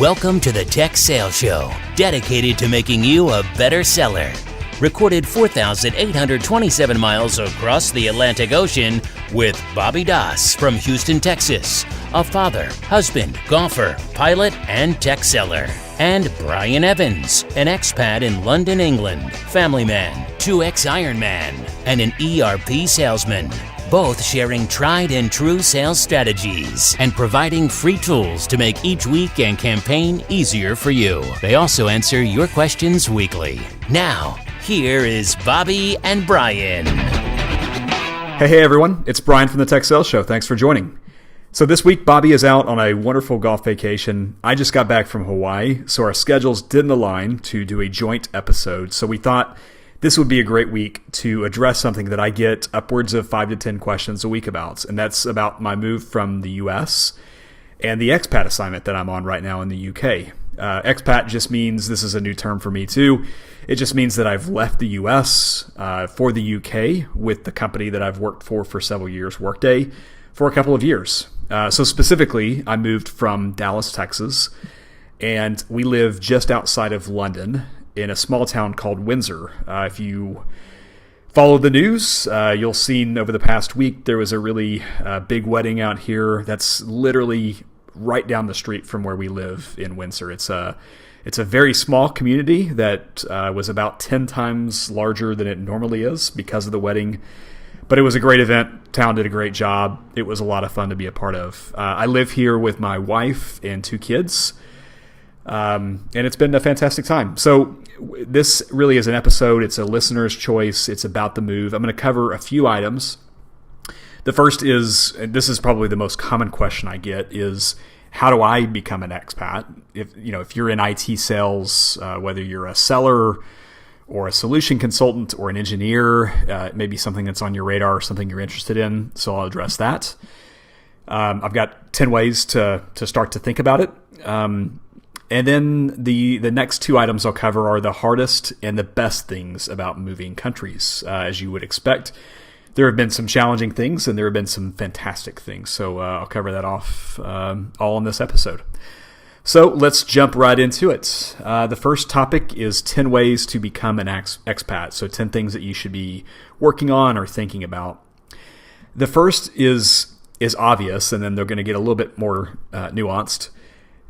Welcome to the Tech Sales Show, dedicated to making you a better seller. Recorded 4,827 miles across the Atlantic Ocean with Bobby Das from Houston, Texas, a father, husband, golfer, pilot, and tech seller. And Brian Evans, an expat in London, England, family man, 2X Ironman, and an ERP salesman. Both sharing tried and true sales strategies and providing free tools to make each week and campaign easier for you. They also answer your questions weekly. Now, here is Bobby and Brian. Hey everyone, it's Brian from the Tech Sales Show. Thanks for joining. So this week, Bobby is out on a wonderful golf vacation. I just got back from Hawaii, so our schedules didn't align to do a joint episode. So we thought this would be a great week to address something that I get upwards of 5 to 10 questions a week about, and that's about my move from the US and the expat assignment that I'm on right now in the UK. Expat just means, this is a new term for me too, it just means that I've left the US for the UK with the company that I've worked for several years, Workday, for a couple of years. So specifically, I moved from Dallas, Texas, and we live just outside of London in a small town called Windsor. If you follow the news, you'll see over the past week there was a really big wedding out here that's literally right down the street from where we live in Windsor. It's a very small community that was about 10 times larger than it normally is because of the wedding. But it was a great event. Town did a great job. It was a lot of fun to be a part of. I live here with my wife and 2 kids. And it's been a fantastic time. So this really is an episode. It's a listener's choice. It's about the move. I'm going to cover a few items. The first is, and this is probably the most common question I get, is how do I become an expat? If you're in IT sales, whether you're a seller or a solution consultant or an engineer, it may be something that's on your radar or something you're interested in. So I'll address that. I've got 10 ways to start to think about it. And then the next 2 items I'll cover are the hardest and the best things about moving countries. As you would expect, there have been some challenging things and there have been some fantastic things. So I'll cover that off all in this episode. So let's jump right into it. The first topic is 10 ways to become an expat. So 10 things that you should be working on or thinking about. The first is obvious, and then they're going to get a little bit more nuanced.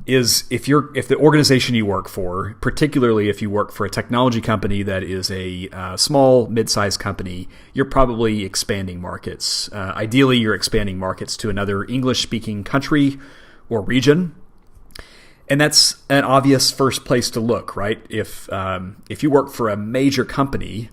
Is if the organization you work for, particularly if you work for a technology company that is a small, mid-sized company, you're probably expanding markets. Ideally, you're expanding markets to another English-speaking country or region. And that's an obvious first place to look, right? If you work for a major company,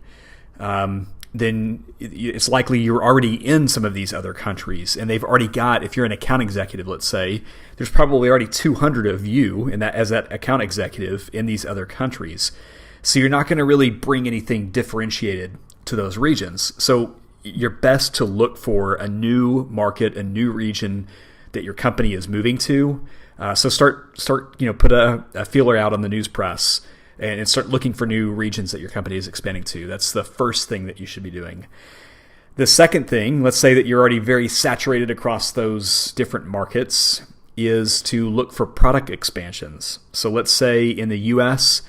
then it's likely you're already in some of these other countries, and they've already got, if you're an account executive, let's say, there's probably already 200 of you as that account executive in these other countries. So you're not going to really bring anything differentiated to those regions. So you're best to look for a new market, a new region that your company is moving to. So start put a feeler out on the news press and start looking for new regions that your company is expanding to. That's the first thing that you should be doing. The second thing, let's say that you're already very saturated across those different markets, is to look for product expansions. So let's say in the US,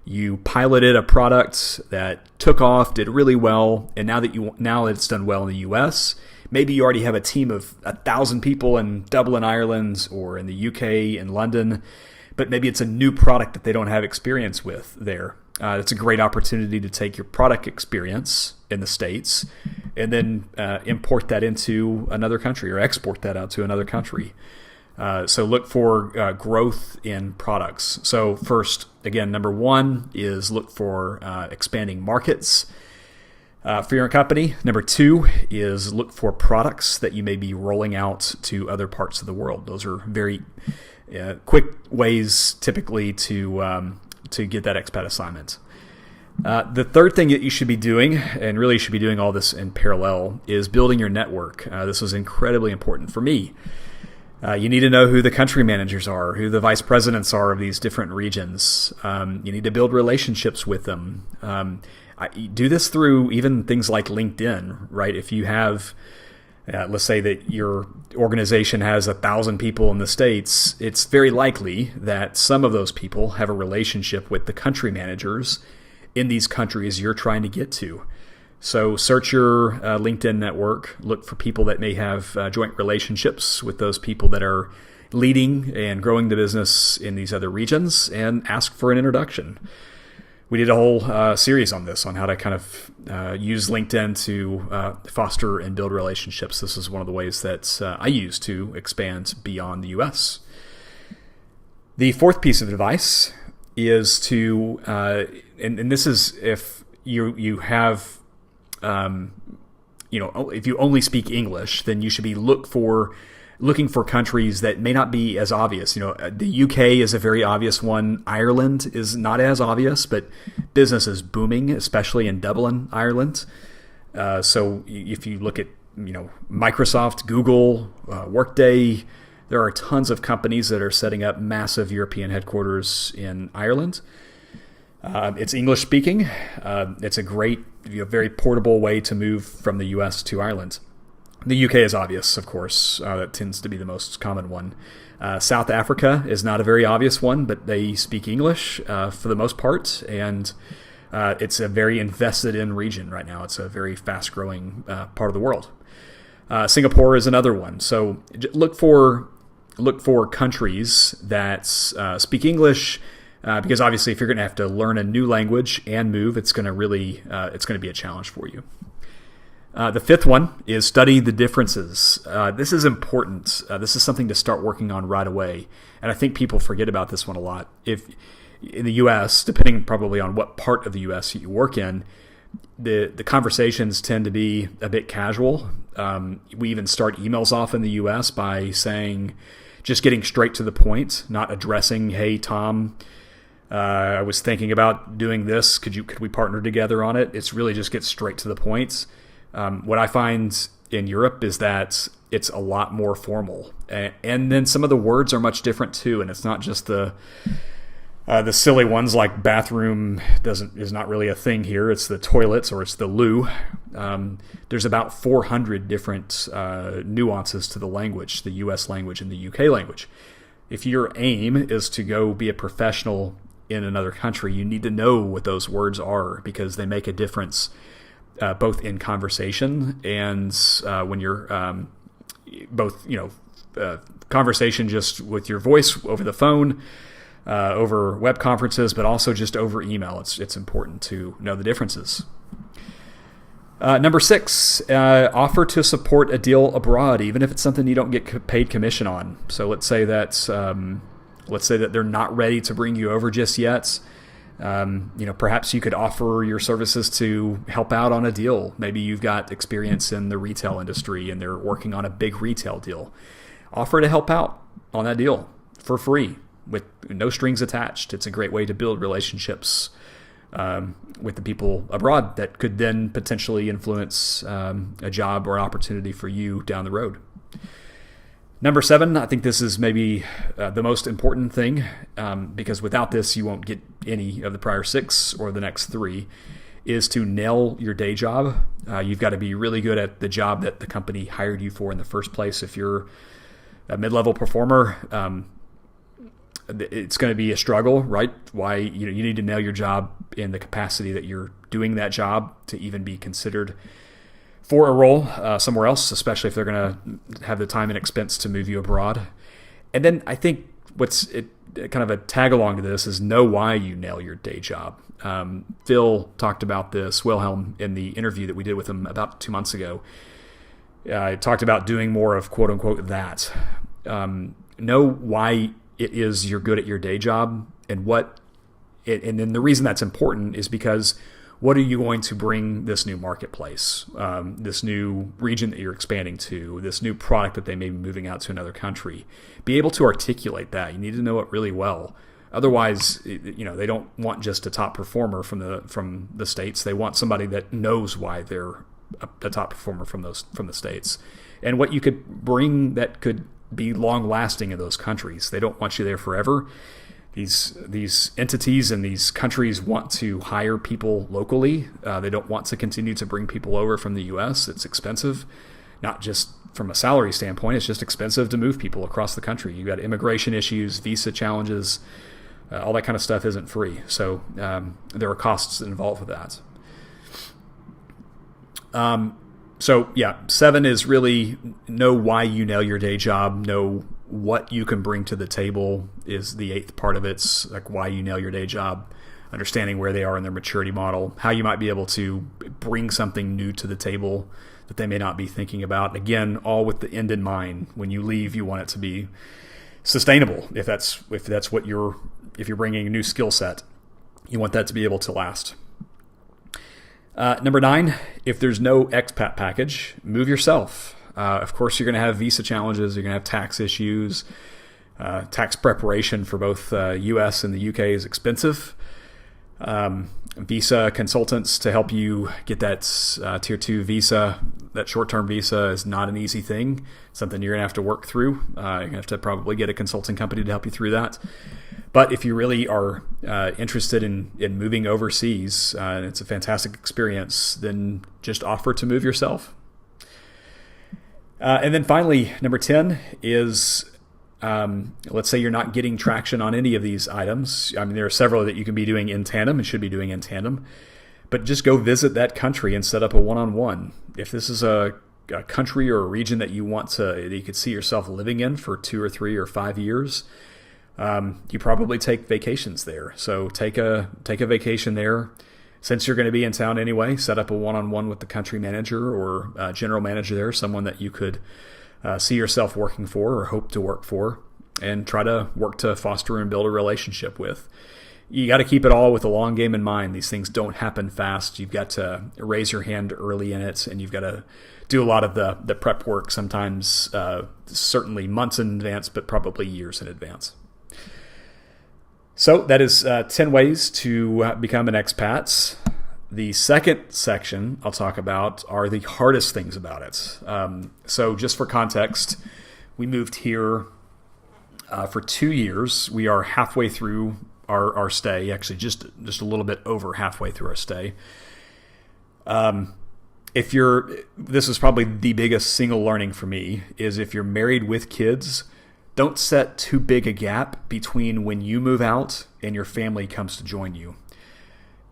you piloted a product that took off, did really well, and now that it's done well in the US, maybe you already have a team of 1,000 people in Dublin, Ireland, or in the UK, in London, but maybe it's a new product that they don't have experience with there. It's a great opportunity to take your product experience in the States and then import that into another country or export that out to another country. So look for growth in products. So first, again, number 1 is look for expanding markets for your company. Number 2 is look for products that you may be rolling out to other parts of the world. Those are very quick ways typically to get that expat assignment. The third thing that you should be doing, and really should be doing all this in parallel, is building your network. This was incredibly important for me. You need to know who the country managers are, who the vice presidents are of these different regions. You need to build relationships with them. Do this through even things like LinkedIn, right? If you have Let's say that your organization has 1,000 people in the States. It's very likely that some of those people have a relationship with the country managers in these countries you're trying to get to. So search your LinkedIn network, look for people that may have joint relationships with those people that are leading and growing the business in these other regions, and ask for an introduction. We did a whole series on this, on how to kind of use LinkedIn to foster and build relationships. This is one of the ways that I use to expand beyond the U.S. The fourth piece of advice is to, and this is if you have, if you only speak English, then you should be looking for countries that may not be as obvious. The UK is a very obvious one. Ireland is not as obvious, but business is booming, especially in Dublin, Ireland. So if you look at, Microsoft, Google, Workday, there are tons of companies that are setting up massive European headquarters in Ireland. It's English speaking. It's a great, very portable way to move from the US to Ireland. The UK is obvious, of course. That tends to be the most common one. South Africa is not a very obvious one, but they speak English for the most part, and it's a very invested in region right now. It's a very fast-growing part of the world. Singapore is another one. So look for countries that speak English, because obviously if you're going to have to learn a new language and move, it's going to be a challenge for you. The fifth one is study the differences. This is important. This is something to start working on right away. And I think people forget about this one a lot. If in the U.S., depending probably on what part of the U.S. you work in, the conversations tend to be a bit casual. We even start emails off in the U.S. by saying, just getting straight to the point, not addressing, hey, Tom, I was thinking about doing this. Could we partner together on it? It's really just get straight to the point. What I find in Europe is that it's a lot more formal, and then some of the words are much different too. And it's not just the silly ones like bathroom is not really a thing here. It's the toilets, or it's the loo. There's about 400 different nuances to the language, the U.S. language and the U.K. language. If your aim is to go be a professional in another country, you need to know what those words are, because they make a difference. Both in conversation and when you're conversation just with your voice over the phone, over web conferences, but also just over email. It's important to know the differences. Number 6, offer to support a deal abroad, even if it's something you don't get paid commission on. So let's say that they're not ready to bring you over just yet. Perhaps you could offer your services to help out on a deal. Maybe you've got experience in the retail industry and they're working on a big retail deal. Offer to help out on that deal for free with no strings attached. It's a great way to build relationships with the people abroad that could then potentially influence a job or an opportunity for you down the road. Number 7, I think this is maybe the most important thing, because without this you won't get any of the prior 6 or the next 3, is to nail your day job. You've got to be really good at the job that the company hired you for in the first place. If you're a mid-level performer, it's going to be a struggle, right? Why you need to nail your job in the capacity that you're doing that job to even be considered for a role somewhere else, especially if they're going to have the time and expense to move you abroad. And then I think kind of a tag along to this is know why you nail your day job. Phil talked about this, Wilhelm, in the interview that we did with him about 2 months ago. I talked about doing more of quote unquote that. Know why it is you're good at your day job, and and then the reason that's important is because what are you going to bring this new marketplace, this new region that you're expanding to, this new product that they may be moving out to another country? Be able to articulate that. You need to know it really well. Otherwise, they don't want just a top performer from the States. They want somebody that knows why they're a top performer from the States, and what you could bring that could be long lasting in those countries. They don't want you there forever. These entities and these countries want to hire people locally. They don't want to continue to bring people over from the U.S. It's expensive. not just from a salary standpoint. It's just expensive to move people across the country. You've got immigration issues, visa challenges, all that kind of stuff isn't free. So there are costs involved with that. So yeah, 7 is really know why you nail your day job, know what you can bring to the table is the 8th part of it. It's like why you nail your day job, understanding where they are in their maturity model, how you might be able to bring something new to the table that they may not be thinking about. Again, all with the end in mind. When you leave, you want it to be sustainable. If you're bringing a new skill set, you want that to be able to last. Number 9, if there's no expat package, move yourself. Of course, you're going to have visa challenges. You're going to have tax issues. Tax preparation for both U.S. and the U.K. is expensive. Visa consultants to help you get that Tier 2 visa, that short-term visa, is not an easy thing. Something you're going to have to work through. You're going to have to probably get a consulting company to help you through that. But if you really are interested in moving overseas, and it's a fantastic experience, then just offer to move yourself. And then finally, number 10 is, let's say you're not getting traction on any of these items. I mean, there are several that you can be doing in tandem and should be doing in tandem. But just go visit that country and set up a one-on-one. If this is a country or a region that you could see yourself living in for 2 or 3 or 5 years, you probably take vacations there. So take a vacation there. Since you're going to be in town anyway, set up a one-on-one with the country manager or general manager there, someone that you could see yourself working for or hope to work for, and try to work to foster and build a relationship with. You got to keep it all with the long game in mind. These things don't happen fast. You've got to raise your hand early in it, and you've got to do a lot of the prep work, sometimes certainly months in advance, but probably years in advance. So that is 10 ways to become an expat. The second section I'll talk about are the hardest things about it. So just for context, we moved here for 2 years. We are halfway through our stay, actually just a little bit over halfway through our stay. This is probably the biggest single learning for me, is if you're married with kids, don't set too big a gap between when you move out and your family comes to join you.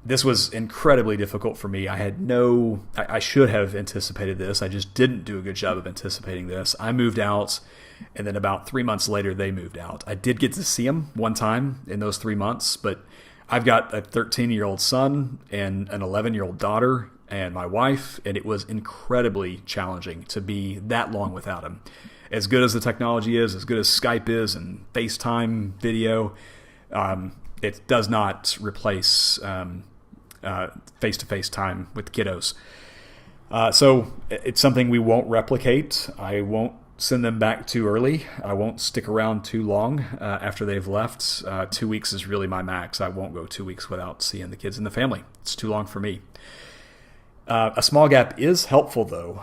This was incredibly difficult for me. I should have anticipated this. I just didn't do a good job of anticipating this. I moved out, and then about 3 months later, they moved out. I did get to see them one time in those 3 months, but I've got a 13-year-old son and an 11-year-old daughter and my wife, and it was incredibly challenging to be that long without them. As good as the technology is, as good as Skype is and FaceTime video, it does not replace face-to-face time with kiddos. So it's something we won't replicate. I won't send them back too early. I won't stick around too long after they've left. 2 weeks is really my max. I won't go 2 weeks without seeing the kids and the family. It's too long for me. A small gap is helpful, though,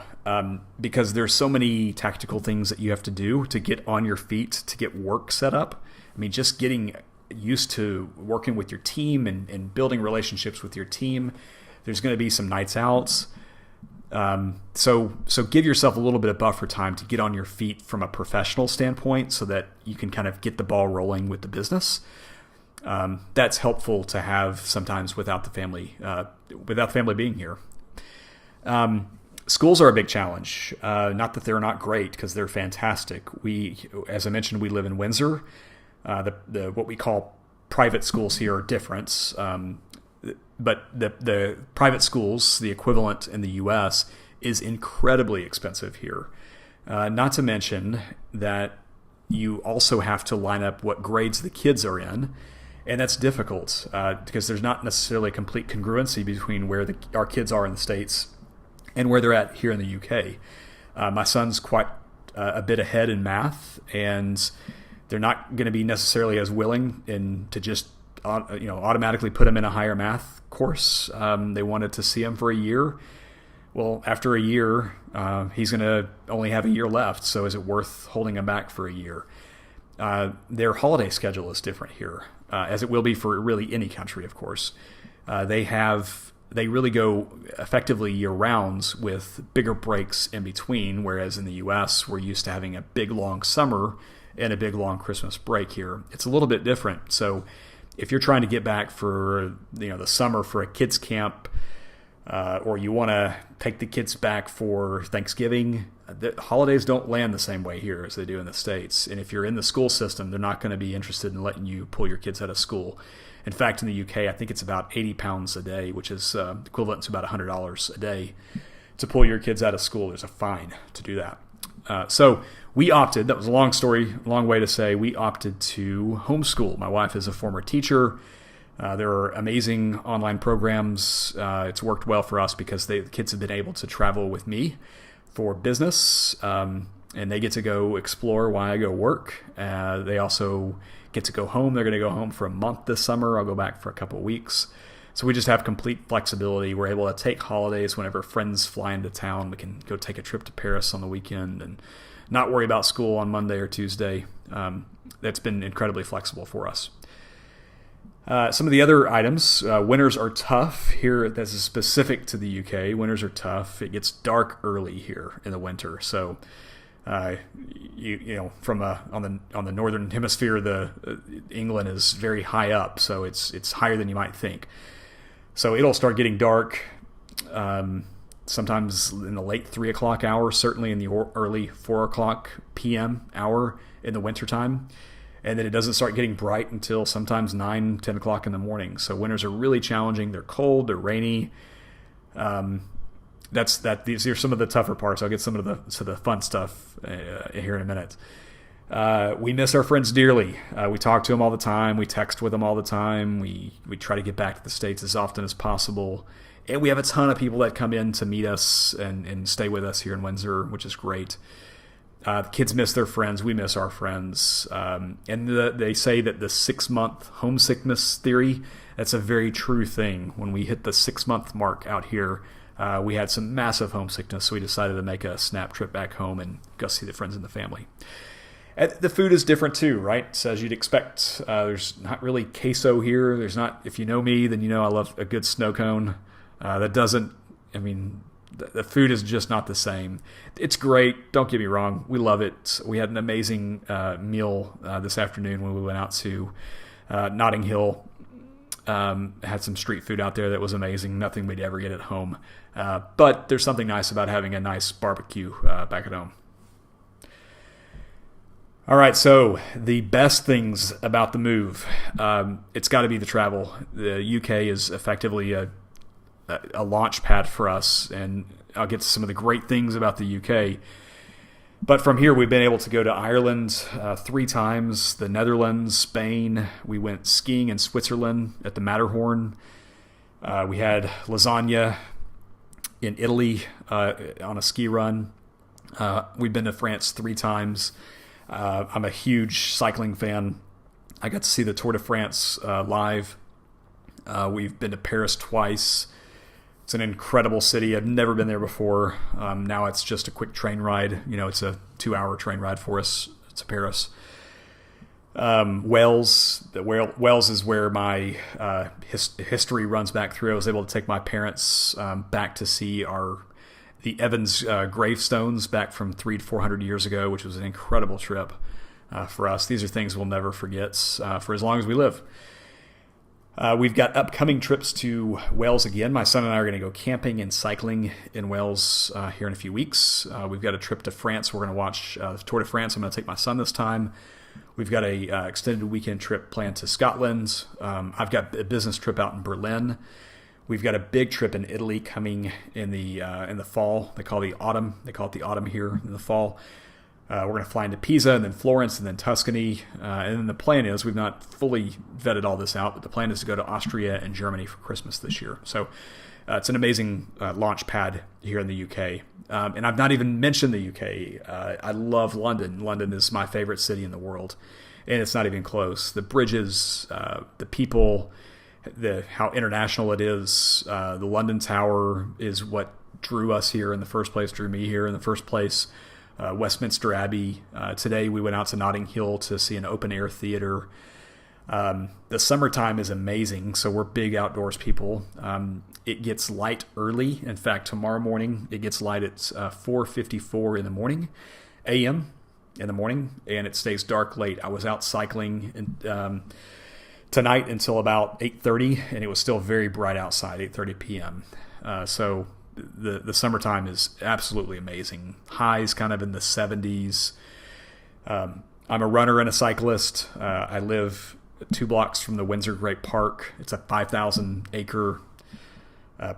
because there's so many tactical things that you have to do to get on your feet, to get work set up. I mean, just getting used to working with your team and building relationships with your team. There's going to be some nights out. So give yourself a little bit of buffer time to get on your feet from a professional standpoint so that you can kind of get the ball rolling with the business. That's helpful to have sometimes without the family being here. Schools are a big challenge. Not that they're not great, because they're fantastic. As I mentioned, we live in Windsor. The what we call private schools here are different. But the private schools, the equivalent in the U.S., is incredibly expensive here. Not to mention that you also have to line up what grades the kids are in. And that's difficult because there's not necessarily complete congruency between where our kids are in the States and where they're at here in the UK. My son's quite a bit ahead in math, and they're not going to be necessarily as willing to just automatically put him in a higher math course. They wanted to see him for a year. Well, after a year, he's going to only have a year left, so is it worth holding him back for a year? Their holiday schedule is different here, as it will be for really any country, of course. They have they really go effectively year-rounds with bigger breaks in between, whereas in the U.S., we're used to having a big, long summer and a big, long Christmas break here. It's a little bit different. So if you're trying to get back for the summer for a kids camp, or you want to take the kids back for Thanksgiving, the holidays don't land the same way here as they do in the States. And if you're in the school system, they're not going to be interested in letting you pull your kids out of school. In fact, in the UK, I think it's about £80 a day, which is equivalent to about $100 a day to pull your kids out of school. There's a fine to do that. So we opted, that was a long story, long way to say, we opted to homeschool. My wife is a former teacher. There are amazing online programs. It's worked well for us because the kids have been able to travel with me for business, and they get to go explore while I go work. They also get to go home. They're going to go home for a month this summer. I'll go back for a couple of weeks. So we just have complete flexibility. We're able to take holidays whenever friends fly into town. We can go take a trip to Paris on the weekend and not worry about school on Monday or Tuesday. That's been incredibly flexible for us. Some of the other items, winters are tough here. This is specific to the UK. Winters are tough. It gets dark early here in the winter. So, from on the northern hemisphere, England is very high up, so it's higher than you might think. So it'll start getting dark sometimes in the late 3 o'clock hour, certainly in the early 4 o'clock p.m. hour in the wintertime. And then it doesn't start getting bright until sometimes 9, 10 o'clock in the morning. So winters are really challenging. They're cold. They're rainy. These are some of the tougher parts. I'll get some of the fun stuff here in a minute. We miss our friends dearly. We talk to them all the time. We text with them all the time. We try to get back to the States as often as possible. And we have a ton of people that come in to meet us and stay with us here in Windsor, which is great. The kids miss their friends. We miss our friends. And they say that the 6-month homesickness theory, that's a very true thing. When we hit the 6-month mark out here, we had some massive homesickness, so we decided to make a snap trip back home and go see the friends and the family. And the food is different too, right? So as you'd expect, there's not really queso here. There's not. If you know me, then you know I love a good snow cone. The food is just not the same. It's great. Don't get me wrong. We love it. We had an amazing meal this afternoon when we went out to Notting Hill. Had some street food out there that was amazing. Nothing we'd ever get at home. But there's something nice about having a nice barbecue back at home. All right, so the best things about the move. It's got to be the travel. The UK is effectively a launch pad for us, and I'll get to some of the great things about the UK. But from here, we've been able to go to Ireland 3 times, the Netherlands, Spain. We went skiing in Switzerland at the Matterhorn. We had lasagna in Italy on a ski run. We've been to France 3 times. I'm a huge cycling fan. I got to see the Tour de France live. We've been to Paris twice. It's an incredible city. I've never been there before. Now it's just a quick train ride. It's a 2-hour train ride for us to Paris. Wales is where my history runs back through. I was able to take my parents back to see the Evans gravestones back from 300 to 400 years ago, which was an incredible trip for us. These are things we'll never forget for as long as we live. We've got upcoming trips to Wales again. My son and I are going to go camping and cycling in Wales here in a few weeks. We've got a trip to France. We're going to watch the Tour de France. I'm going to take my son this time. We've got a extended weekend trip planned to Scotland. I've got a business trip out in Berlin. We've got a big trip in Italy coming in the fall. They call it the autumn here in the fall. We're going to fly into Pisa and then Florence and then Tuscany. And then the plan is, we've not fully vetted all this out, but the plan is to go to Austria and Germany for Christmas this year. So it's an amazing launch pad here in the UK. And I've not even mentioned the UK. I love London. London is my favorite city in the world. And it's not even close. The bridges, the people, how international it is. The London Tower is what drew us here in the first place, drew me here in the first place. Westminster Abbey. Today we went out to Notting Hill to see an open-air theater. The summertime is amazing, so we're big outdoors people. It gets light early. In fact, tomorrow morning it gets light at 4:54 in the morning, a.m. in the morning, and it stays dark late. I was out cycling tonight until about 8:30, and it was still very bright outside, 8:30 p.m. So the summertime is absolutely amazing. Highs kind of in the 70s. I'm a runner and a cyclist. I live 2 blocks from the Windsor Great Park. It's a 5,000 acre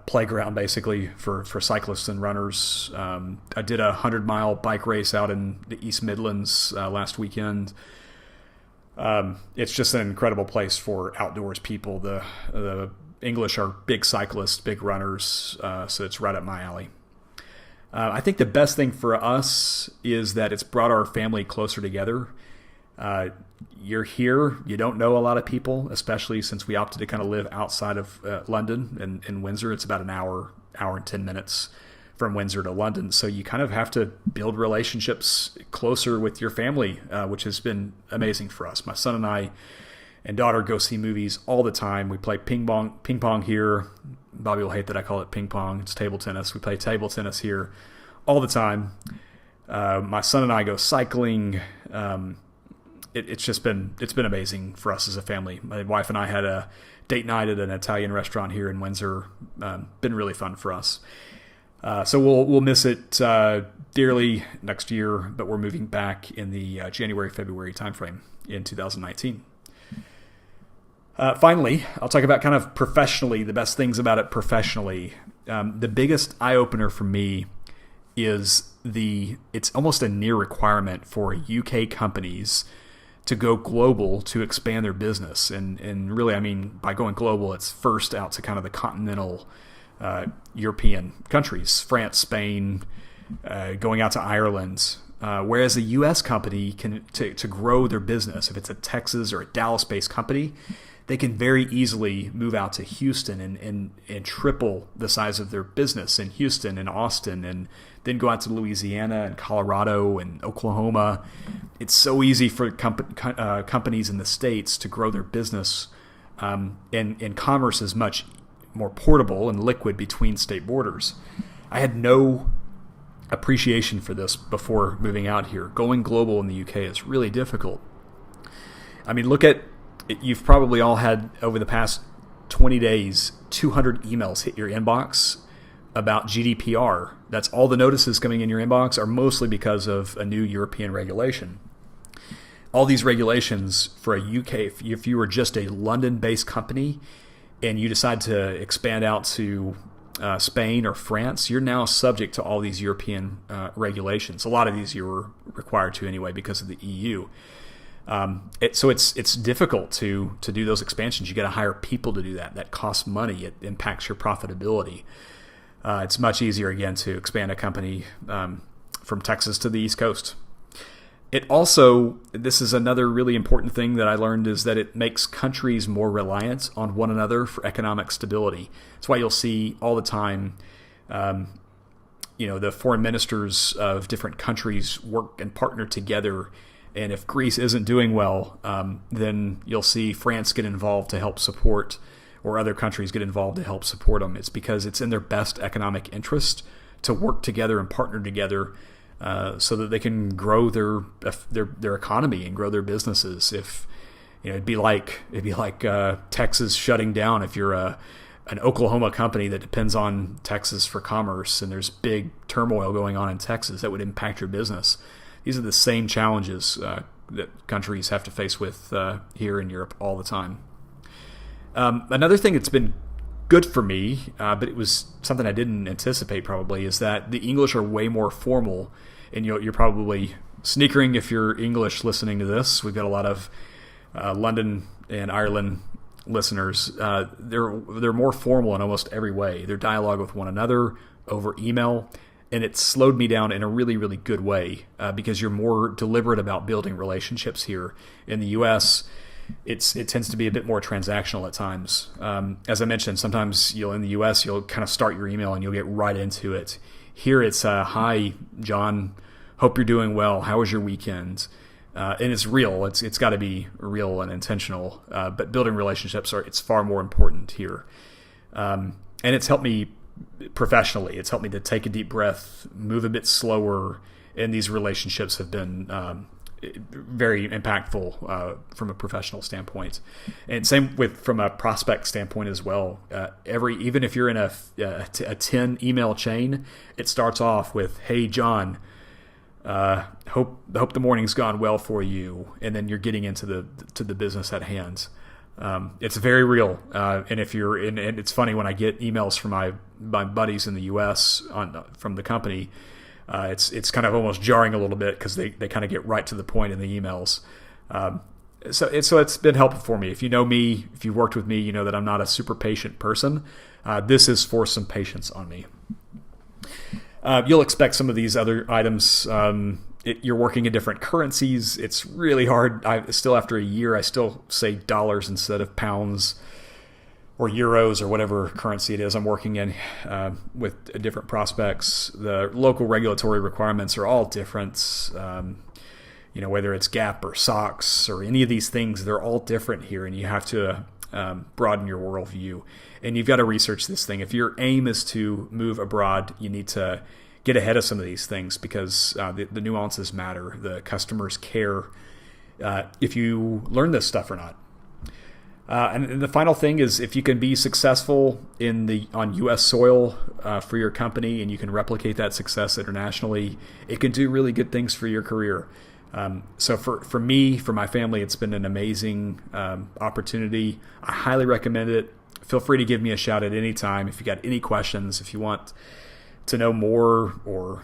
playground basically for cyclists and runners. I did a 100-mile bike race out in the East Midlands last weekend. It's just an incredible place for outdoors people. The English are big cyclists, big runners, so it's right up my alley. I think the best thing for us is that it's brought our family closer together. You're here, you don't know a lot of people, especially since we opted to kind of live outside of London and in Windsor. It's about an hour and 10 minutes from Windsor to London. So you kind of have to build relationships closer with your family, which has been amazing for us. My son and I and daughter go see movies all the time. We play ping pong here. Bobby will hate that I call it ping pong. It's table tennis. We play table tennis here all the time. My son and I go cycling. It's been amazing for us as a family. My wife and I had a date night at an Italian restaurant here in Windsor. Been really fun for us. So we'll miss it dearly next year, but we're moving back in the January-February timeframe in 2019. Finally, I'll talk about kind of professionally, the best things about it professionally. The biggest eye-opener for me is it's almost a near requirement for UK companies to go global to expand their business. And really, I mean, by going global, it's first out to kind of the continental European countries, France, Spain, going out to Ireland. Whereas a U.S. company to grow their business, if it's a Texas or a Dallas-based company, they can very easily move out to Houston and triple the size of their business in Houston and Austin, and then go out to Louisiana and Colorado and Oklahoma. It's so easy for companies in the States to grow their business, and commerce is much more portable and liquid between state borders. I had no appreciation for this before moving out here. Going global in the UK is really difficult. I mean, you've probably all had over the past 20 days, 200 emails hit your inbox about GDPR. That's all the notices coming in your inbox are mostly because of a new European regulation. All these regulations for a UK, if you were just a London-based company and you decide to expand out to Spain or France, you're now subject to all these European regulations. A lot of these you were required to anyway because of the EU. So it's difficult to do those expansions. You got to hire people to do that. That costs money. It impacts your profitability. It's much easier again to expand a company from Texas to the East Coast. It also, this is another really important thing that I learned, is that it makes countries more reliant on one another for economic stability. That's why you'll see all the time, the foreign ministers of different countries work and partner together. And if Greece isn't doing well, then you'll see France get involved to help support, or other countries get involved to help support them. It's because it's in their best economic interest to work together and partner together, so that they can grow their economy and grow their businesses. If it'd be like Texas shutting down. If you're an Oklahoma company that depends on Texas for commerce, and there's big turmoil going on in Texas, that would impact your business. These are the same challenges that countries have to face with here in Europe all the time. Another thing that's been good for me, but it was something I didn't anticipate probably, is that the English are way more formal. And you're probably sneakering if you're English listening to this. We've got a lot of London and Ireland listeners. They're more formal in almost every way. Their dialogue with one another over email. And it slowed me down in a really, really good way because you're more deliberate about building relationships here. In the U.S., it tends to be a bit more transactional at times. As I mentioned, sometimes in the U.S., you'll kind of start your email and you'll get right into it. Here it's, hi, John, hope you're doing well. How was your weekend? and it's real. It's got to be real and intentional. But building relationships it's far more important here. And it's helped me professionally. It's helped me to take a deep breath, move a bit slower, and these relationships have been very impactful from a professional standpoint. And same from a prospect standpoint as well. Even if you're in a 10 email chain, it starts off with, "Hey John, hope the morning's gone well for you," and then you're getting into the business at hand. It's very real, and and it's funny when I get emails from my buddies in the U.S. from the company. It's kind of almost jarring a little bit because they kind of get right to the point in the emails. So it's been helpful for me. If you know me, if you've worked with me, you know that I'm not a super patient person. This is for some patience on me. You'll expect some of these other items. You're working in different currencies. It's really hard. Still, after a year, I still say dollars instead of pounds or euros or whatever currency it is I'm working in with different prospects. The local regulatory requirements are all different. Whether it's GAAP or SOX or any of these things, they're all different here, and you have to broaden your worldview. And you've got to research this thing. If your aim is to move abroad, you need to get ahead of some of these things because the nuances matter. The customers care if you learn this stuff or not. And the final thing is, if you can be successful on U.S. soil for your company and you can replicate that success internationally, it can do really good things for your career. So for me, for my family, it's been an amazing opportunity. I highly recommend it. Feel free to give me a shout at any time if you got any questions, if you want to know more, or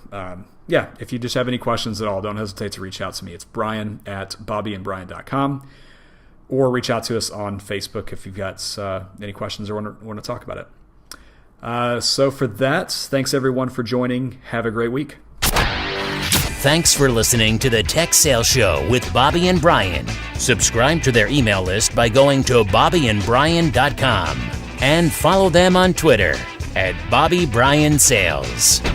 if you just have any questions at all, don't hesitate to reach out to me. It's brian@bobbyandbrian.com, or reach out to us on Facebook if you've got any questions or want to talk about it. So for that, thanks everyone for joining. Have a great week. Thanks for listening to the Tech Sales Show with Bobby and Brian. Subscribe to their email list by going to bobbyandbrian.com and follow them on Twitter @BobbyBrianSales.